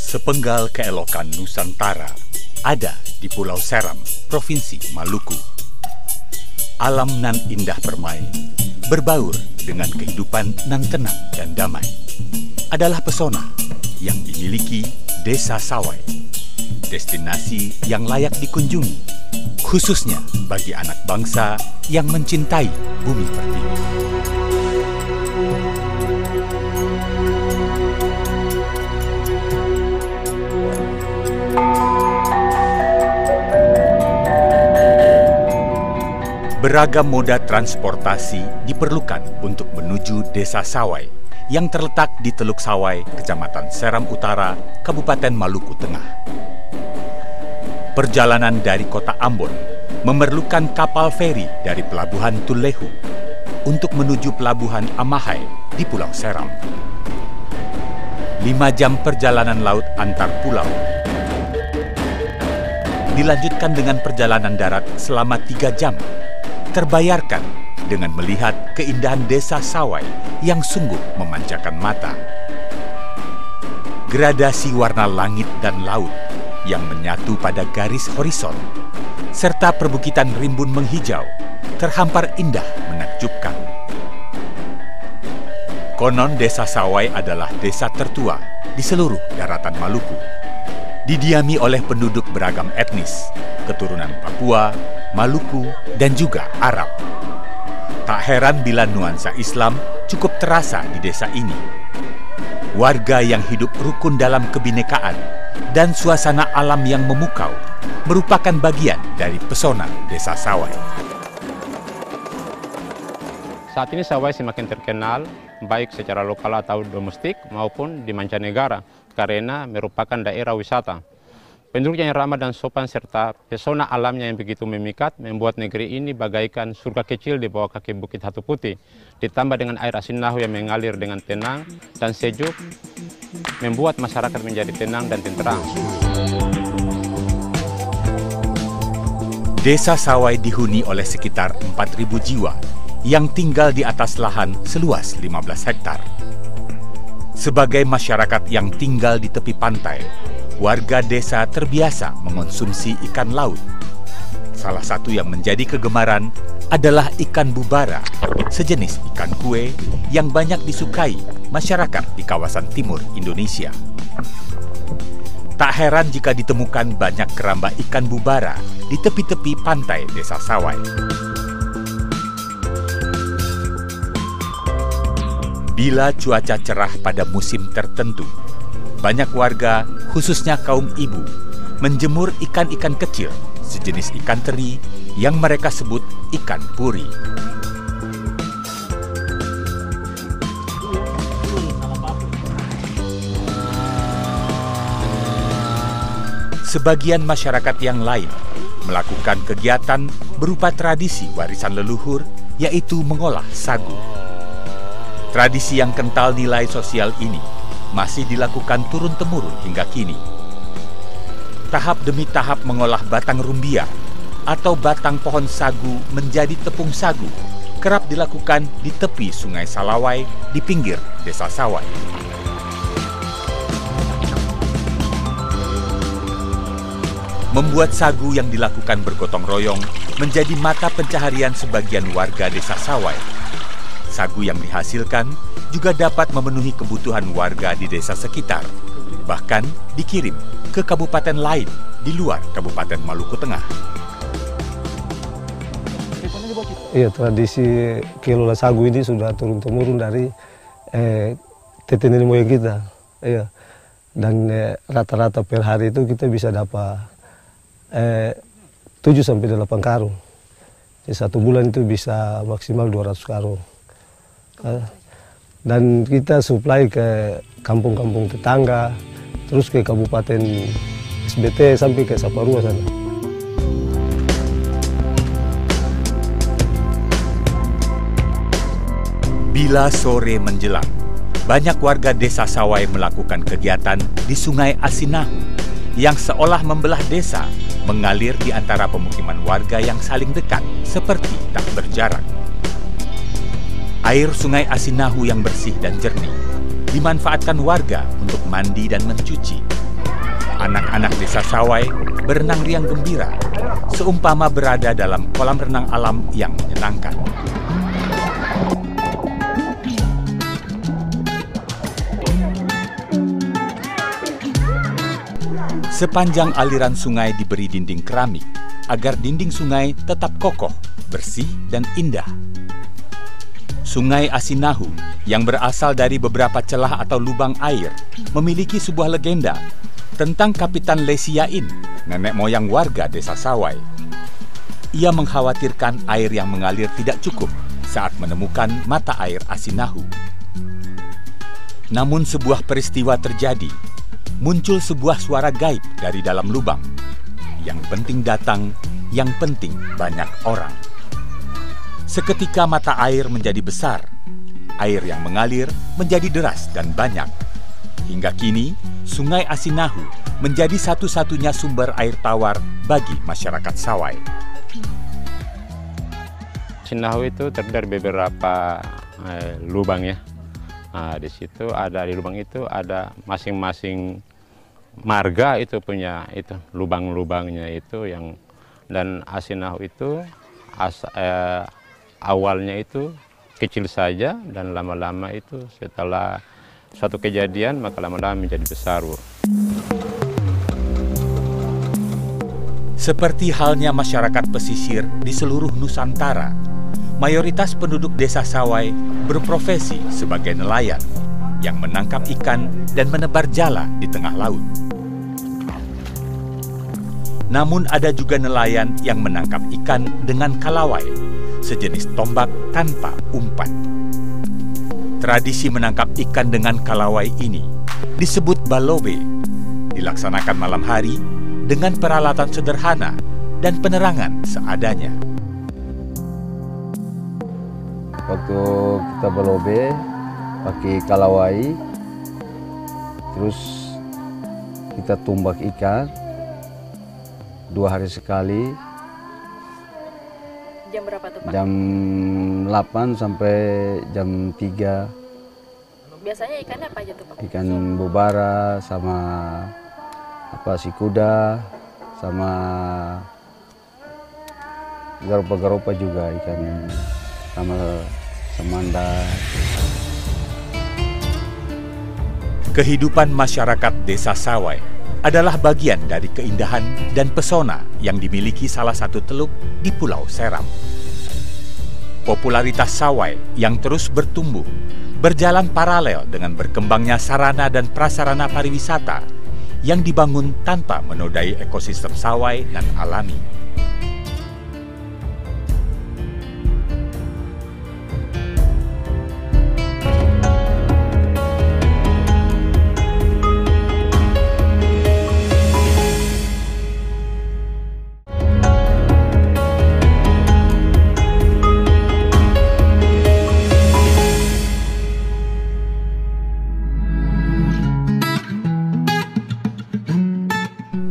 Sepenggal keelokan Nusantara ada di Pulau Seram, Provinsi Maluku. Alam nan indah permai, berbaur dengan kehidupan nan tenang dan damai, adalah pesona yang dimiliki Desa Sawai, destinasi yang layak dikunjungi, khususnya bagi anak bangsa yang mencintai bumi pertiwi. Beragam moda transportasi diperlukan untuk menuju Desa Sawai yang terletak di Teluk Sawai, Kecamatan Seram Utara, Kabupaten Maluku Tengah. Perjalanan dari kota Ambon memerlukan kapal feri dari Pelabuhan Tulehu untuk menuju Pelabuhan Amahai di Pulau Seram. 5 jam perjalanan laut antar pulau dilanjutkan dengan perjalanan darat selama 3 jam, terbayarkan dengan melihat keindahan Desa Sawai yang sungguh memanjakan mata. Gradasi warna langit dan laut yang menyatu pada garis horizon, serta perbukitan rimbun menghijau, terhampar indah menakjubkan. Konon Desa Sawai adalah desa tertua di seluruh daratan Maluku. Didiami oleh penduduk beragam etnis, keturunan Papua, Maluku, dan juga Arab. Tak heran bila nuansa Islam cukup terasa di desa ini. Warga yang hidup rukun dalam kebinekaan dan suasana alam yang memukau merupakan bagian dari pesona Desa Sawai. Saat ini Sawai semakin terkenal baik secara lokal atau domestik maupun di mancanegara karena merupakan daerah wisata. Penduduknya yang ramah dan sopan serta pesona alamnya yang begitu memikat membuat negeri ini bagaikan surga kecil di bawah kaki Bukit Hatu Putih. Ditambah dengan air asin Nahu yang mengalir dengan tenang dan sejuk, membuat masyarakat menjadi tenang dan tenteram. Desa Sawai dihuni oleh sekitar 4.000 jiwa yang tinggal di atas lahan seluas 15 hektar. Sebagai masyarakat yang tinggal di tepi pantai, warga desa terbiasa mengonsumsi ikan laut. Salah satu yang menjadi kegemaran adalah ikan bubara, sejenis ikan kue yang banyak disukai masyarakat di kawasan timur Indonesia. Tak heran jika ditemukan banyak keramba ikan bubara di tepi-tepi pantai Desa Sawai. Bila cuaca cerah pada musim tertentu, banyak warga, khususnya kaum ibu, menjemur ikan-ikan kecil sejenis ikan teri yang mereka sebut ikan puri. Sebagian masyarakat yang lain melakukan kegiatan berupa tradisi warisan leluhur, yaitu mengolah sagu. Tradisi yang kental nilai sosial ini masih dilakukan turun-temurun hingga kini. Tahap demi tahap mengolah batang rumbia atau batang pohon sagu menjadi tepung sagu kerap dilakukan di tepi Sungai Salawai di pinggir Desa Sawai. Membuat sagu yang dilakukan bergotong royong menjadi mata pencaharian sebagian warga Desa Sawai. Sagu yang dihasilkan juga dapat memenuhi kebutuhan warga di desa sekitar, bahkan dikirim ke kabupaten lain di luar Kabupaten Maluku Tengah. Iya, tradisi kelola sagu ini sudah turun-temurun dari nenek moyang kita. Iya. Dan rata-rata per hari itu kita bisa dapat 7 sampai 8 karung. Di 1 bulan itu bisa maksimal 200 karung. Dan kita suplai ke kampung-kampung tetangga, terus ke Kabupaten SBT sampai ke Saparua sana. Bila sore menjelang, banyak warga Desa Sawai melakukan kegiatan di Sungai Asinahu yang seolah membelah desa, mengalir di antara pemukiman warga yang saling dekat seperti tak berjarak. Air Sungai Asinahu yang bersih dan jernih dimanfaatkan warga untuk mandi dan mencuci, Anak-anak desa Sawai berenang riang gembira, seumpama berada dalam kolam renang alam yang menyenangkan. Sepanjang aliran sungai diberi dinding keramik agar dinding sungai tetap kokoh, bersih, dan indah. Sungai Asinahu yang berasal dari beberapa celah atau lubang air memiliki sebuah legenda tentang Kapitan Lesiain, nenek moyang warga desa Sawai. Ia mengkhawatirkan air yang mengalir tidak cukup saat menemukan mata air Asinahu. Namun sebuah peristiwa terjadi. Muncul sebuah suara gaib dari dalam lubang. Yang penting datang, yang penting banyak orang. Seketika mata air menjadi besar. Air yang mengalir menjadi deras dan banyak. Hingga kini, Sungai Asinahu menjadi satu-satunya sumber air tawar bagi masyarakat Sawai. Asinahu itu terdiri dari beberapa lubang ya. Nah, di situ ada, di lubang itu ada masing-masing marga itu punya itu lubang-lubangnya itu yang, dan Asinahu itu awalnya itu kecil saja dan lama-lama itu setelah suatu kejadian maka lama-lama menjadi besar, Bu. Seperti halnya masyarakat pesisir di seluruh Nusantara, mayoritas penduduk desa Sawai berprofesi sebagai nelayan yang menangkap ikan dan menebar jala di tengah laut. Namun ada juga nelayan yang menangkap ikan dengan kalawai, sejenis tombak tanpa umpan. Tradisi menangkap ikan dengan kalawai ini disebut balobe, dilaksanakan malam hari dengan peralatan sederhana dan penerangan seadanya. Waktu kita balobe pakai kalawai, terus kita tumbak ikan 2 hari sekali. Jam berapa tuh, Pak? Jam 8 sampai jam 3. Biasanya ikannya apa aja tuh, Pak? Ikan bubara sama sikuda sama garupa-garupa juga, ikan sama semanda. Kehidupan masyarakat desa Sawai adalah bagian dari keindahan dan pesona yang dimiliki salah satu teluk di Pulau Seram. Popularitas Sawai yang terus bertumbuh berjalan paralel dengan berkembangnya sarana dan prasarana pariwisata yang dibangun tanpa menodai ekosistem Sawai nan alami.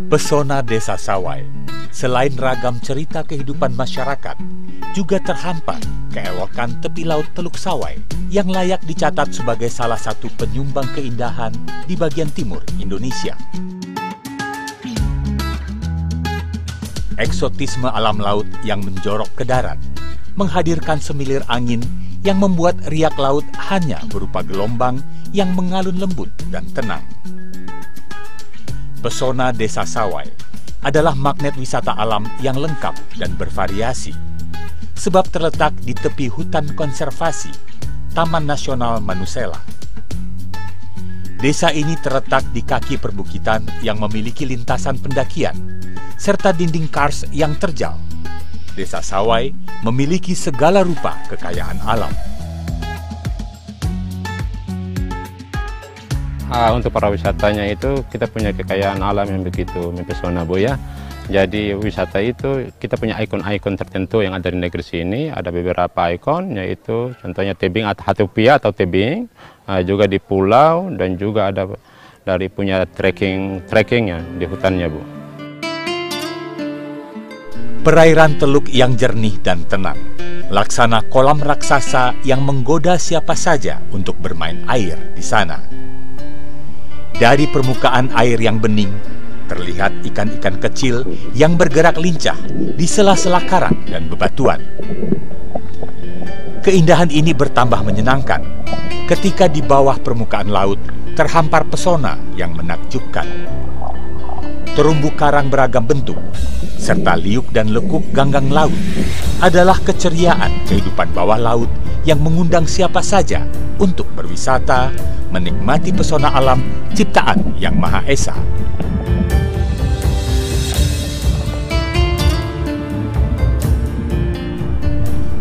Pesona desa Sawai, selain ragam cerita kehidupan masyarakat, juga terhampar keelokan tepi laut Teluk Sawai yang layak dicatat sebagai salah satu penyumbang keindahan di bagian timur Indonesia. Eksotisme alam laut yang menjorok ke darat, menghadirkan semilir angin yang membuat riak laut hanya berupa gelombang yang mengalun lembut dan tenang. Pesona desa Sawai adalah magnet wisata alam yang lengkap dan bervariasi, sebab terletak di tepi hutan konservasi Taman Nasional Manusela. Desa ini terletak di kaki perbukitan yang memiliki lintasan pendakian, serta dinding kars yang terjal. Desa Sawai memiliki segala rupa kekayaan alam. Untuk para wisatanya itu kita punya kekayaan alam yang begitu mempesona, Bu, ya. Jadi wisata itu kita punya ikon-ikon tertentu yang ada di negeri sini. Ada beberapa ikon, yaitu contohnya tebing atau hatupia atau tebing, juga di pulau, dan juga ada dari punya trekkingnya di hutannya, Bu. Perairan teluk yang jernih dan tenang, laksana kolam raksasa yang menggoda siapa saja untuk bermain air di sana. Dari permukaan air yang bening, terlihat ikan-ikan kecil yang bergerak lincah di sela-sela karang dan bebatuan. Keindahan ini bertambah menyenangkan ketika di bawah permukaan laut terhampar pesona yang menakjubkan. Terumbu karang beragam bentuk, serta liuk dan lekuk ganggang laut adalah keceriaan kehidupan bawah laut yang mengundang siapa saja untuk berwisata, menikmati pesona alam ciptaan Yang Maha Esa.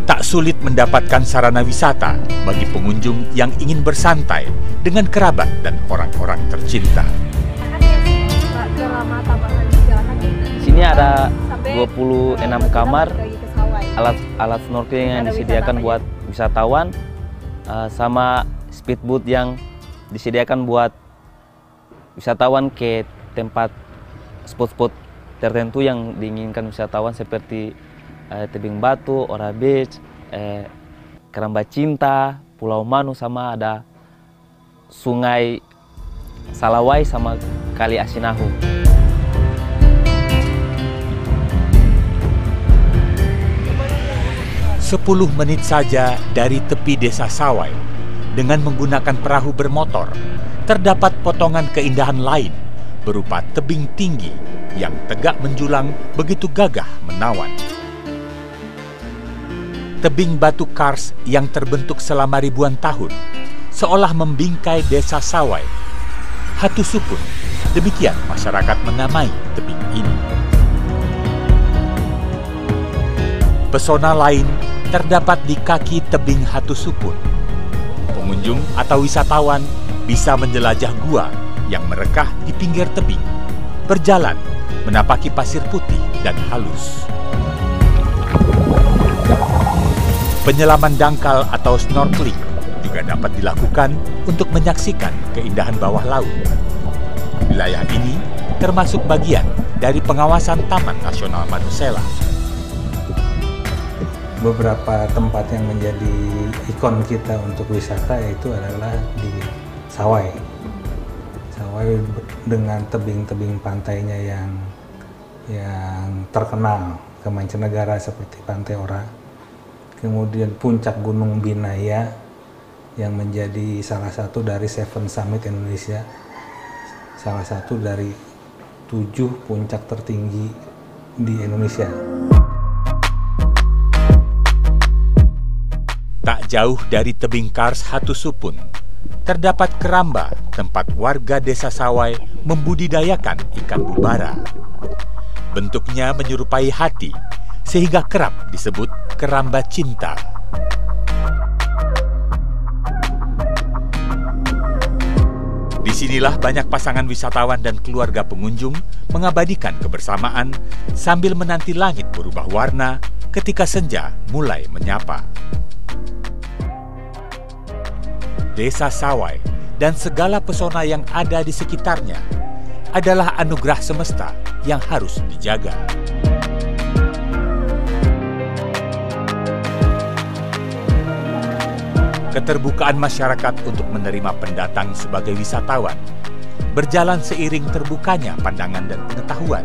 Tak sulit mendapatkan sarana wisata bagi pengunjung yang ingin bersantai dengan kerabat dan orang-orang tercinta. Di sini ada 26 kamar, alat snorkeling yang disediakan buat wisatawan, sama speedboat yang disediakan buat wisatawan ke tempat spot-spot tertentu yang diinginkan wisatawan seperti Tebing Batu, Ora Beach, Keramba Cinta, Pulau Manu, sama ada Sungai Salawai sama Kali Asinahu. 10 menit saja dari tepi desa Sawai, dengan menggunakan perahu bermotor, terdapat potongan keindahan lain berupa tebing tinggi yang tegak menjulang begitu gagah menawan. Tebing batu kars yang terbentuk selama ribuan tahun, seolah membingkai desa Sawai. Hatusupun, demikian masyarakat menamai tebing ini. Pesona lain terdapat di kaki tebing Hatusupun. Pengunjung atau wisatawan bisa menjelajah gua yang merekah di pinggir tebing, berjalan menapaki pasir putih dan halus. Penyelaman dangkal atau snorkeling juga dapat dilakukan untuk menyaksikan keindahan bawah laut. Wilayah ini termasuk bagian dari pengawasan Taman Nasional Manusela. Beberapa tempat yang menjadi ikon kita untuk wisata yaitu adalah di Sawai. Sawai dengan tebing-tebing pantainya yang terkenal ke mancanegara seperti Pantai Ora. Kemudian puncak Gunung Binaya yang menjadi salah satu dari 7 Summit Indonesia. Salah satu dari 7 puncak tertinggi di Indonesia. Tak jauh dari tebing kars Hatusupun, terdapat Keramba, tempat warga desa Sawai membudidayakan ikan bubara. Bentuknya menyerupai hati, sehingga kerap disebut Keramba Cinta. Disinilah banyak pasangan wisatawan dan keluarga pengunjung mengabadikan kebersamaan sambil menanti langit berubah warna ketika senja mulai menyapa. Desa Sawai dan segala pesona yang ada di sekitarnya adalah anugerah semesta yang harus dijaga. Keterbukaan masyarakat untuk menerima pendatang sebagai wisatawan berjalan seiring terbukanya pandangan dan pengetahuan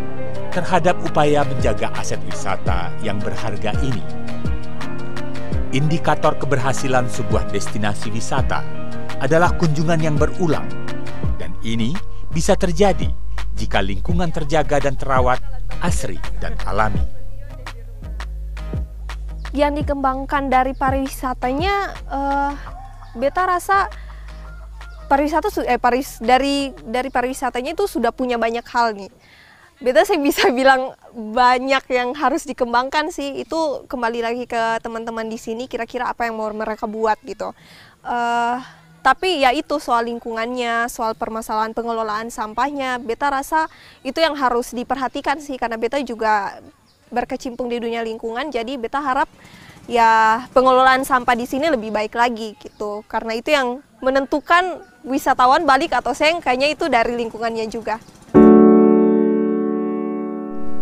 terhadap upaya menjaga aset wisata yang berharga ini. Indikator keberhasilan sebuah destinasi wisata adalah kunjungan yang berulang, dan ini bisa terjadi jika lingkungan terjaga dan terawat, asri dan alami. Yang dikembangkan dari pariwisatanya, beta rasa dari pariwisatanya itu sudah punya banyak hal nih. Beta saya bisa bilang banyak yang harus dikembangkan sih. Itu kembali lagi ke teman-teman di sini, kira-kira apa yang mau mereka buat gitu. Tapi ya itu soal lingkungannya, soal permasalahan pengelolaan sampahnya, beta rasa itu yang harus diperhatikan sih, karena beta juga berkecimpung di dunia lingkungan, jadi beta harap ya pengelolaan sampah di sini lebih baik lagi gitu, karena itu yang menentukan wisatawan balik atau seng, kayaknya itu dari lingkungannya juga.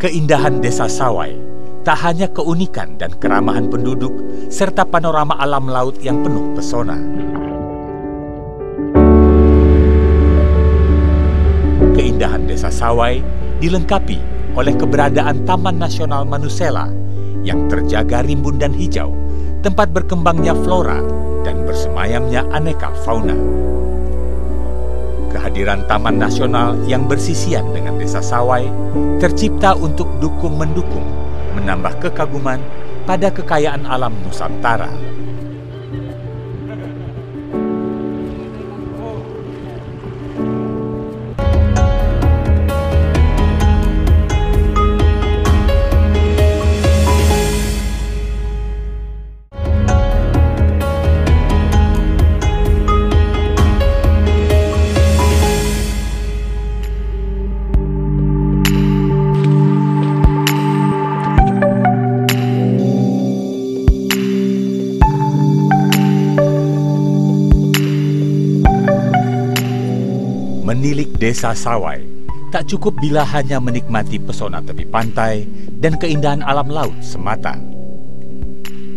Keindahan desa Sawai tak hanya keunikan dan keramahan penduduk serta panorama alam laut yang penuh pesona. Keindahan desa Sawai dilengkapi oleh keberadaan Taman Nasional Manusela yang terjaga rimbun dan hijau, tempat berkembangnya flora dan bersemayamnya aneka fauna. Kehadiran Taman Nasional yang bersisian dengan Desa Sawai tercipta untuk dukung-mendukung, menambah kekaguman pada kekayaan alam Nusantara. Menilik Desa Sawai tak cukup bila hanya menikmati pesona tepi pantai dan keindahan alam laut semata.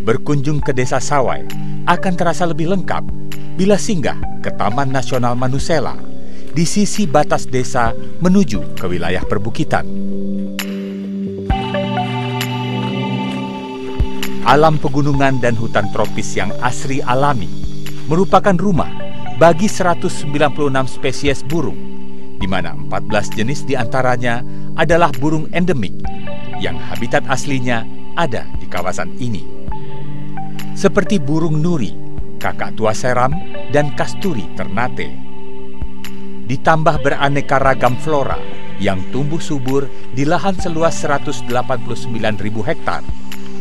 Berkunjung ke Desa Sawai akan terasa lebih lengkap bila singgah ke Taman Nasional Manusela di sisi batas desa menuju ke wilayah perbukitan. Alam pegunungan dan hutan tropis yang asri alami merupakan rumah bagi 196 spesies burung, di mana 14 jenis diantaranya adalah burung endemik yang habitat aslinya ada di kawasan ini. Seperti burung nuri, kakak tua seram, dan kasturi ternate. Ditambah beraneka ragam flora yang tumbuh subur di lahan seluas 189.000 hektar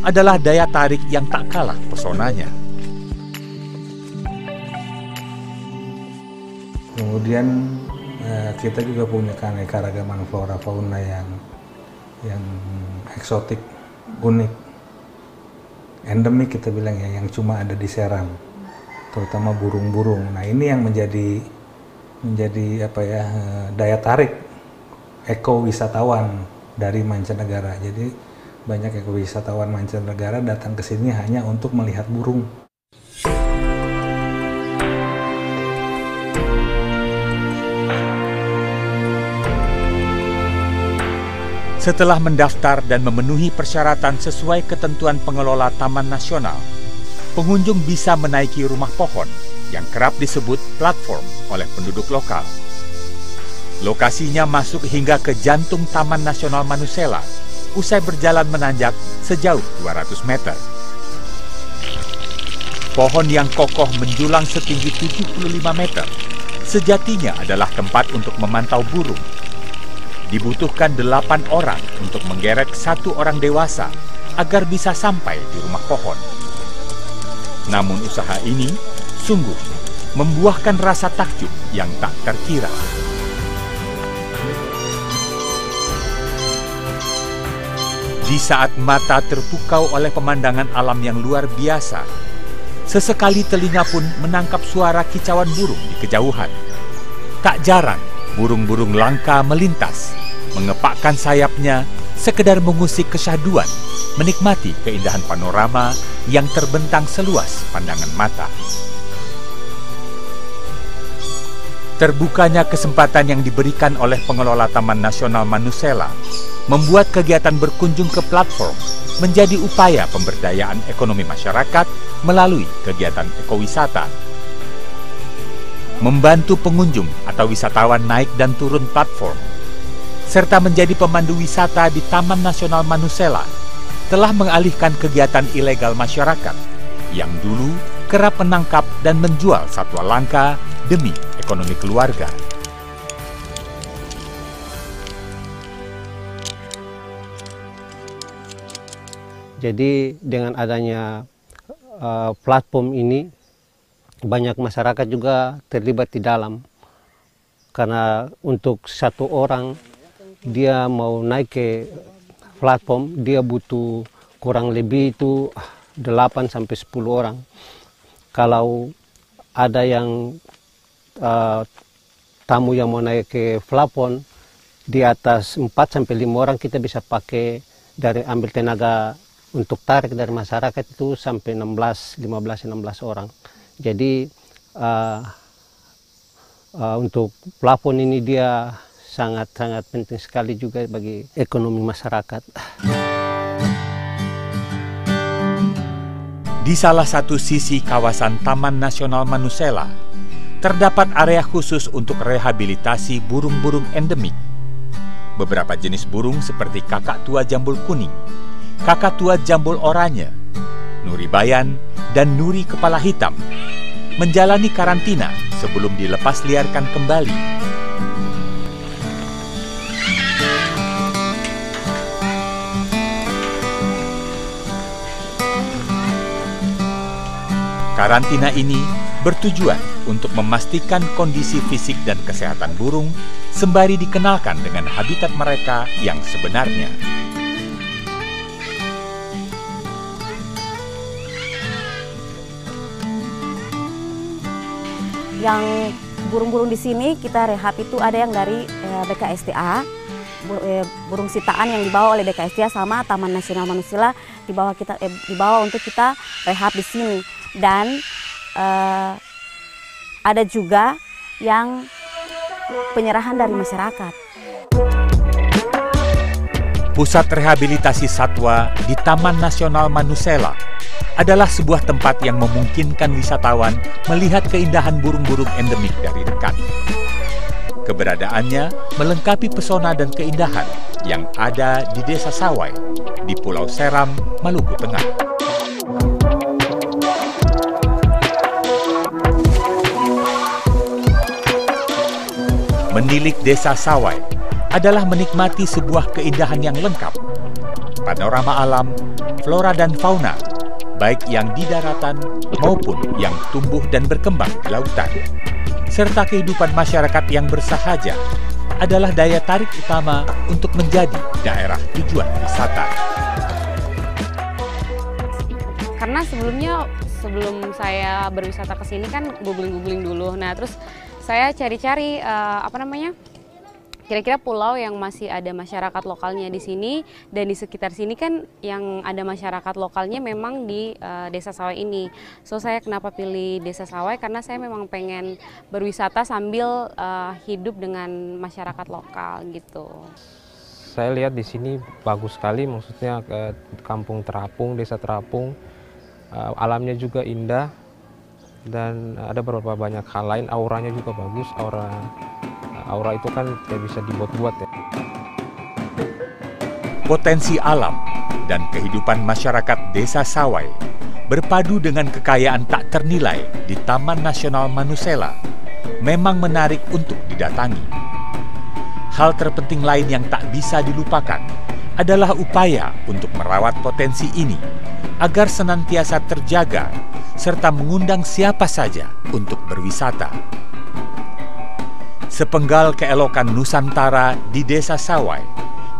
adalah daya tarik yang tak kalah pesonanya. Kemudian kita juga punya keanekaragaman flora fauna yang eksotik, unik, endemik kita bilang ya, yang cuma ada di Seram, terutama burung-burung. Nah ini yang menjadi daya tarik ekowisatawan dari mancanegara. Jadi banyak ekowisatawan mancanegara datang ke sini hanya untuk melihat burung. Setelah mendaftar dan memenuhi persyaratan sesuai ketentuan pengelola Taman Nasional, pengunjung bisa menaiki rumah pohon yang kerap disebut platform oleh penduduk lokal. Lokasinya masuk hingga ke jantung Taman Nasional Manusela, usai berjalan menanjak sejauh 200 meter. Pohon yang kokoh menjulang setinggi 75 meter, sejatinya adalah tempat untuk memantau burung. Dibutuhkan 8 orang untuk menggeret 1 orang dewasa agar bisa sampai di rumah pohon. Namun usaha ini sungguh membuahkan rasa takjub yang tak terkira. Di saat mata terpukau oleh pemandangan alam yang luar biasa, sesekali telinga pun menangkap suara kicauan burung di kejauhan. Tak jarang burung-burung langka melintas, mengepakkan sayapnya sekedar mengusik kesyahduan, menikmati keindahan panorama yang terbentang seluas pandangan mata. Terbukanya kesempatan yang diberikan oleh pengelola Taman Nasional Manusela membuat kegiatan berkunjung ke platform menjadi upaya pemberdayaan ekonomi masyarakat melalui kegiatan ekowisata. Membantu pengunjung atau wisatawan naik dan turun platform, serta menjadi pemandu wisata di Taman Nasional Manusela telah mengalihkan kegiatan ilegal masyarakat yang dulu kerap menangkap dan menjual satwa langka demi ekonomi keluarga. Jadi dengan adanya platform ini, banyak masyarakat juga terlibat di dalam. Karena untuk 1 orang dia mau naik ke platform, dia butuh kurang lebih itu 8 sampai 10 orang. Kalau ada yang tamu yang mau naik ke platform di atas 4 sampai 5 orang, kita bisa pakai dari ambil tenaga untuk tarik dari masyarakat itu sampai 15 orang. Jadi untuk plafon ini dia sangat-sangat penting sekali juga bagi ekonomi masyarakat. Di salah satu sisi kawasan Taman Nasional Manusela, terdapat area khusus untuk rehabilitasi burung-burung endemik. Beberapa jenis burung seperti kakak tua jambul kuning, kakak tua jambul oranye, nuri bayan, dan nuri kepala hitam menjalani karantina sebelum dilepas liarkan kembali. Karantina ini bertujuan untuk memastikan kondisi fisik dan kesehatan burung sembari dikenalkan dengan habitat mereka yang sebenarnya. Yang burung-burung di sini kita rehab itu ada yang dari BKSDA, burung sitaan yang dibawa oleh BKSDA sama Taman Nasional Manusela dibawa untuk kita rehab di sini. Dan ada juga yang penyerahan dari masyarakat. Pusat Rehabilitasi Satwa di Taman Nasional Manusela adalah sebuah tempat yang memungkinkan wisatawan melihat keindahan burung-burung endemik dari dekat. Keberadaannya melengkapi pesona dan keindahan yang ada di Desa Sawai, di Pulau Seram, Maluku Tengah. Menilik Desa Sawai adalah menikmati sebuah keindahan yang lengkap. Panorama alam, flora dan fauna, baik yang di daratan maupun yang tumbuh dan berkembang di lautan, serta kehidupan masyarakat yang bersahaja adalah daya tarik utama untuk menjadi daerah tujuan wisata. Karena sebelum saya berwisata ke sini kan googling dulu. Nah, terus saya cari-cari kira-kira pulau yang masih ada masyarakat lokalnya di sini, dan di sekitar sini kan yang ada masyarakat lokalnya memang di Desa Sawai ini. So saya kenapa pilih Desa Sawai, karena saya memang pengen berwisata sambil hidup dengan masyarakat lokal gitu. Saya lihat di sini bagus sekali, maksudnya ke kampung terapung, desa terapung, alamnya juga indah, dan ada beberapa banyak hal lain, auranya juga bagus, aura itu kan tidak bisa dibuat-buat ya. Potensi alam dan kehidupan masyarakat Desa Sawai berpadu dengan kekayaan tak ternilai di Taman Nasional Manusela memang menarik untuk didatangi. Hal terpenting lain yang tak bisa dilupakan adalah upaya untuk merawat potensi ini agar senantiasa terjaga serta mengundang siapa saja untuk berwisata. Sepenggal keelokan Nusantara di Desa Sawai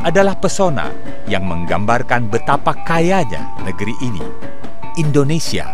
adalah pesona yang menggambarkan betapa kayanya negeri ini, Indonesia.